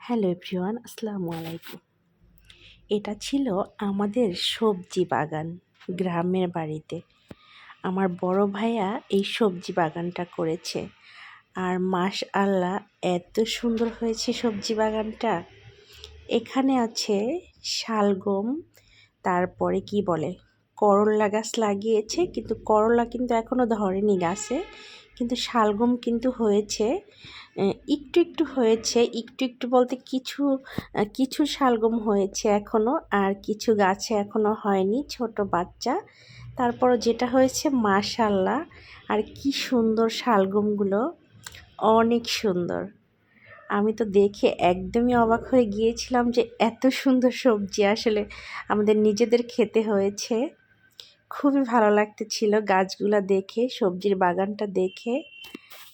Hello everyone, আসসালামু আলাইকুম। এটা ছিল আমাদের সবজি বাগান গ্রামের বাড়িতে। আমার বড় ভাইয়া এই সবজি বাগানটা করেছে। আর মাশআল্লাহ এত সুন্দর হয়েছে সবজি বাগানটা। এখানে আছে শালগম, তারপরে কি বলে করল্লা গাছ লাগিয়েছে, কিন্তু করল্লা কিন্তু এখনও ধরেনি গাছে, কিন্তু শালগম কিন্তু হয়েছে। একটু একটু হয়েছে, একটু একটু বলতে কিছু কিছু শালগম হয়েছে এখনও, আর কিছু গাছে এখনও হয়নি, ছোট বাচ্চা। তারপর যেটা হয়েছে মাশাআল্লাহ, আর কি সুন্দর শালগমগুলো, অনেক সুন্দর। আমি তো দেখে একদমই অবাক হয়ে গিয়েছিলাম যে এত সুন্দর সবজি আসলে আমাদের নিজেদের খেতে হয়েছে। খুবই ভালো লাগতেছিল গাছগুলা দেখে, সবজির বাগানটা দেখে।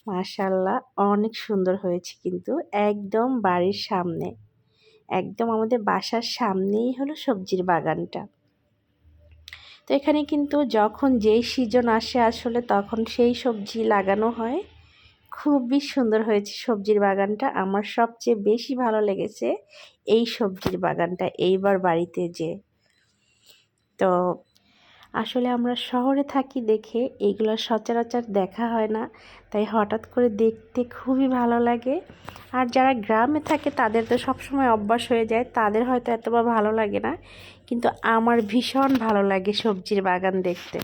মাশাআল্লাহ অনেক সুন্দর হয়েছে, কিন্তু একদম বাড়ির সামনে, একদম আমাদের বাসার সামনেই হলো সবজির বাগানটা। তো এখানে কিন্তু যখন যেই সিজন আসে আসলে তখন সেই সবজি লাগানো হয়। খুবই সুন্দর হয়েছে সবজির বাগানটা। আমার সবচেয়ে বেশি ভালো লেগেছে এই সবজির বাগানটা এইবার বাড়িতে যে। তো আসলে আমরা শহরে থাকি দেখে এগুলো সচরাচর দেখা হয় না, তাই হঠাৎ করে দেখতে খুবই ভালো লাগে। আর যারা গ্রামে থাকে তাদের তো সবসময় অভ্যাস হয়ে যায়, তাদের হয়তো এতবার ভালো লাগে না, কিন্তু আমার ভীষণ ভালো লাগে সবজির বাগান দেখতে।